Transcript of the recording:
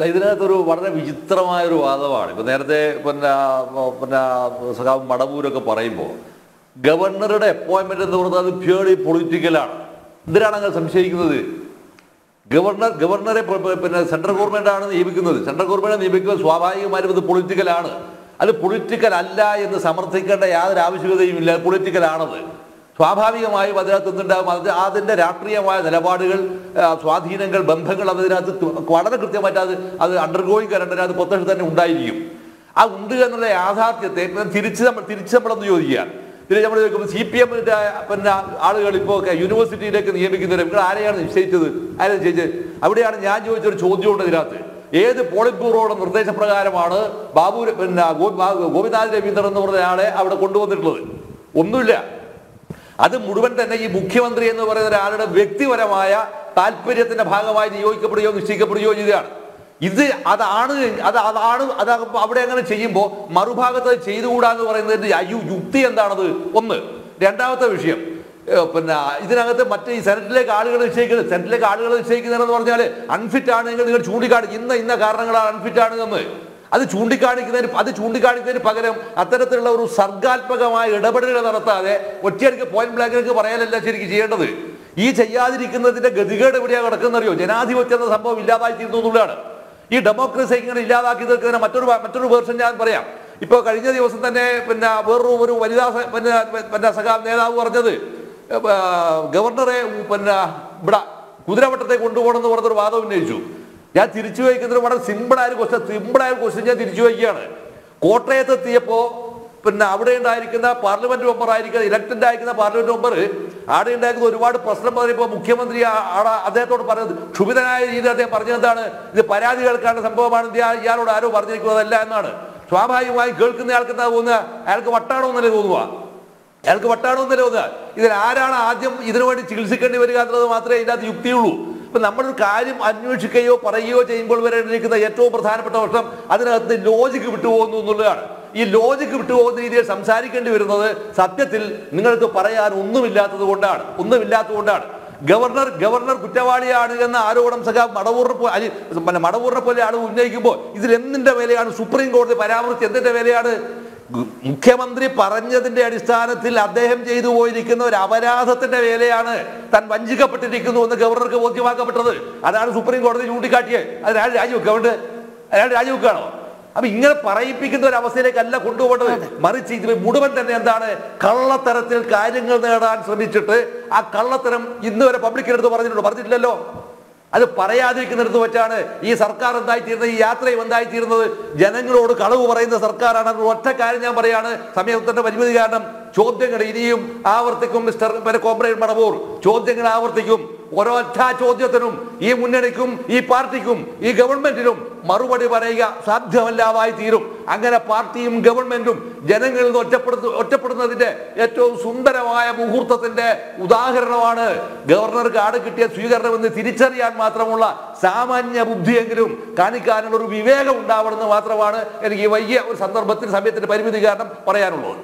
ഇതിനകത്തൊരു വളരെ വിചിത്രമായൊരു വാദമാണ്. ഇപ്പം നേരത്തെ സഖാവ് മടവൂരൊക്കെ പറയുമ്പോൾ ഗവർണറുടെ അപ്പോയിൻമെന്റ് എന്ന് പറയുന്നത് അത് പ്യൂർലി പൊളിറ്റിക്കലാണ്. എന്തിനാണ് അങ്ങനെ സംശയിക്കുന്നത്? ഗവർണറെ സെൻട്രൽ ഗവൺമെന്റ് ആണ് നിയമിക്കുന്നത്. സെൻട്രൽ ഗവൺമെന്റ് നിയമിക്കുന്നത് സ്വാഭാവികമായും അത് പൊളിറ്റിക്കലാണ്. അത് പൊളിറ്റിക്കൽ അല്ല എന്ന് സമർത്ഥിക്കേണ്ട യാതൊരു ആവശ്യകതയും ഇല്ല. പൊളിറ്റിക്കലാണത്. സ്വാഭാവികമായും അതിനകത്ത് എന്തുണ്ടാകും? അതിൻ്റെ രാഷ്ട്രീയമായ നിലപാടുകൾ, സ്വാധീനങ്ങൾ, ബന്ധങ്ങൾ അതിനകത്ത് വളരെ കൃത്യമായിട്ട് അത് അണ്ടർഗോയിങ് കരണ്ടിന് അത് പൊത്തത്തിൽ തന്നെ ഉണ്ടായിരിക്കും. ആ ഉണ്ട് എന്നുള്ള യാഥാർത്ഥ്യത്തെ തിരിച്ച് നമ്മളൊന്ന് ചോദിക്കുക. നമ്മൾ ചോദിക്കുമ്പോൾ CPM ആളുകൾ ഇപ്പോൾ യൂണിവേഴ്സിറ്റിയിലേക്ക് നിയമിക്കുന്നവർ നിങ്ങൾ ആരെയാണ് നിശ്ചയിച്ചത്? അവിടെയാണ് ഞാൻ ചോദിച്ചൊരു ചോദ്യമുണ്ട്. ഇതിനകത്ത് ഏത് പോളിറ്റ് ബ്യൂറോയുടെ നിർദ്ദേശപ്രകാരമാണ് ഗോപിനാഥ് രവീന്ദ്രൻ എന്ന് പറഞ്ഞ ആളെ അവിടെ കൊണ്ടുവന്നിട്ടുള്ളത്? ഒന്നുമില്ല. അത് മുഴുവൻ തന്നെ ഈ മുഖ്യമന്ത്രി എന്ന് പറയുന്ന ഒരാളുടെ വ്യക്തിപരമായ താല്പര്യത്തിന്റെ ഭാഗമായി നിയോഗിക്കപ്പെടുകയോ നിശ്ചയിക്കപ്പെടുകയോ ചെയ്തതാണ്. അവിടെ അങ്ങനെ ചെയ്യുമ്പോൾ മറുഭാഗത്ത് ചെയ്തുകൂടാന്ന് പറയുന്നതിന്റെ യുക്തി എന്താണത്? ഒന്ന്. രണ്ടാമത്തെ വിഷയം, ഇതിനകത്ത് മറ്റേ ഈ സെനറ്റിലേക്ക് ആളുകൾ നിശ്ചയിക്കുന്നതെന്ന് പറഞ്ഞാൽ അൺഫിറ്റ് ആണെങ്കിൽ നിങ്ങൾ ചൂണ്ടിക്കാണിക്കും ഇന്ന കാരണങ്ങളാണ് അൺഫിറ്റ് ആണ് എന്ന്. അത് ചൂണ്ടിക്കാണിക്കുന്നതിന് പകരം അത്തരത്തിലുള്ള ഒരു സർഗാത്മകമായ ഇടപെടലുകൾ നടത്താതെ ഒറ്റയടിക്ക് പോയിന്റ് ബ്ലാങ്കിലേക്ക് പറയാനല്ല ശരിക്കും ചെയ്യേണ്ടത്. ഈ ചെയ്യാതിരിക്കുന്നതിന്റെ ഗതികേട് എവിടെയാണ് കിടക്കുന്നറിയോ? ജനാധിപത്യം എന്ന സംഭവം ഇല്ലാതായി തീരുന്നു എന്നുള്ളതാണ്. ഈ ഡെമോക്രസി ഇങ്ങനെ ഇല്ലാതാക്കി തീർക്കുന്നതിന് മറ്റൊരു വേർഷൻ ഞാൻ പറയാം. ഇപ്പോൾ കഴിഞ്ഞ ദിവസം തന്നെ വേറൊരു വനിതാ സഖാവ് നേതാവ് പറഞ്ഞത് ഗവർണറെ ഇവിടെ കുതിരവട്ടത്തെ കൊണ്ടുപോകണമെന്ന് പറഞ്ഞൊരു വാദം ഉന്നയിച്ചു. ഞാൻ തിരിച്ചു വയ്ക്കുന്നത് വളരെ സിമ്പിളായ ക്വസ്റ്റ്യൻ ഞാൻ തിരിച്ചു വയ്ക്കുകയാണ്. കോട്ടയത്തെത്തിയപ്പോൾ അവിടെ ഉണ്ടായിരിക്കുന്ന പാർലമെന്റ് മെമ്പർ ഇലക്ടഡ് ആയിരിക്കുന്ന പാർലമെന്റ് മെമ്പർ അവിടെ ഉണ്ടായിരിക്കുന്ന ഒരുപാട് പ്രശ്നം പറഞ്ഞപ്പോൾ മുഖ്യമന്ത്രി അദ്ദേഹത്തോട് പറഞ്ഞത് ക്ഷുഭിതനായ രീതിയിൽ അദ്ദേഹം പറഞ്ഞെന്താണ്? ഇത് പരാതി കേൾക്കാനുള്ള സംഭവമാണ്, ഇയാളോട് ആരോ പറഞ്ഞിരിക്കുന്നതല്ല എന്നാണ്. സ്വാഭാവികമായും കേൾക്കുന്ന എന്താ തോന്നുക? അയാൾക്ക് വട്ടാണോ എന്നല്ലേ തോന്നുക? ഇതിൽ ആരാണ് ആദ്യം ഇതിനുവേണ്ടി ചികിത്സിക്കേണ്ടി വരിക എന്നുള്ളത് മാത്രമേ ഇതിനകത്ത് യുക്തിയുള്ളൂ. ഇപ്പൊ നമ്മളൊരു കാര്യം അന്വേഷിക്കുകയോ പറയുകയോ ചെയ്യുമ്പോൾ വരേണ്ടിയിരിക്കുന്ന ഏറ്റവും പ്രധാനപ്പെട്ട പ്രശ്നം അതിനകത്ത് ലോജിക്ക് വിട്ടുപോകുന്നു എന്നുള്ളതാണ്. ഈ ലോജിക്ക് വിട്ടുപോകുന്ന രീതിയിൽ സംസാരിക്കേണ്ടി വരുന്നത് സത്യത്തിൽ നിങ്ങൾക്ക് പറയാൻ ഒന്നുമില്ലാത്തത് കൊണ്ടാണ്. ഗവർണർ കുറ്റവാളിയാണ് എന്ന ആരോപണം സഖാവ് മടവൂറിനെ പോലെ ആൾ ഉന്നയിക്കുമ്പോൾ ഇതിൽ എന്തിന്റെ വിലയാണ്? സുപ്രീം കോടതി പരാമർശിച്ച് എന്തിന്റെ വിലയാണ്? മുഖ്യമന്ത്രി പറഞ്ഞതിന്റെ അടിസ്ഥാനത്തിൽ അദ്ദേഹം ചെയ്തു പോയിരിക്കുന്ന ഒരു അപരാധത്തിന്റെ വേലയാണ് താൻ വഞ്ചിക്കപ്പെട്ടിരിക്കുന്നു എന്ന് ഗവർണർക്ക് ബോധ്യമാക്കപ്പെട്ടത്. അതാണ് സുപ്രീം കോടതി ചൂണ്ടിക്കാട്ടിയത്. അയാൾ രാജിവെക്കുകയാണോ? അപ്പൊ ഇങ്ങനെ പറയിപ്പിക്കുന്ന ഒരു അവസ്ഥയിലേക്കല്ല കൊണ്ടുപോകേണ്ടത്. മറിച്ച് ഇത് മുഴുവൻ തന്നെ എന്താണ്? കള്ളത്തരത്തിൽ കാര്യങ്ങൾ നേടാൻ ശ്രമിച്ചിട്ട് ആ കള്ളത്തരം ഇന്ന് വരെ പബ്ലിക്കിനടുത്ത് പറഞ്ഞിട്ടില്ലല്ലോ. അത് പറയാതിരിക്കുന്നിടത്ത് വെച്ചാണ് ഈ സർക്കാർ എന്തായിത്തീരുന്നത്, ഈ യാത്രയും എന്തായിത്തീരുന്നത്? ജനങ്ങളോട് കളവ് പറയുന്ന സർക്കാരാണ്. ഒറ്റ കാര്യം ഞാൻ പറയാണ്, സമയത്തിന്റെ പരിമിതി കാരണം ചോദ്യങ്ങൾ ഇനിയും ആവർത്തിക്കും. കോമ്രേഡ് മടവൂർ ചോദ്യങ്ങൾ ആവർത്തിക്കും. ഒരൊറ്റ ചോദ്യത്തിനും ഈ മുന്നണിക്കും ഈ പാർട്ടിക്കും ഈ ഗവൺമെന്റിനും മറുപടി പറയുക സാധ്യമല്ലാതായി തീരും. അങ്ങനെ പാർട്ടിയും ഗവൺമെന്റും ജനങ്ങളിൽ നിന്ന് ഒറ്റപ്പെടുന്നതിന്റെ ഏറ്റവും സുന്ദരമായ മുഹൂർത്തത്തിന്റെ ഉദാഹരണമാണ് ഗവർണർക്ക് ആട് കിട്ടിയ സ്വീകരണമെന്ന് തിരിച്ചറിയാൻ മാത്രമുള്ള സാമാന്യ ബുദ്ധിയെങ്കിലും കാണിക്കാനുള്ള ഒരു വിവേകം ഉണ്ടാവണമെന്ന് മാത്രമാണ് എനിക്ക് ഈ വലിയ ഒരു സമയത്തിന്റെ പരിമിതി കാരണം പറയാനുള്ളത്.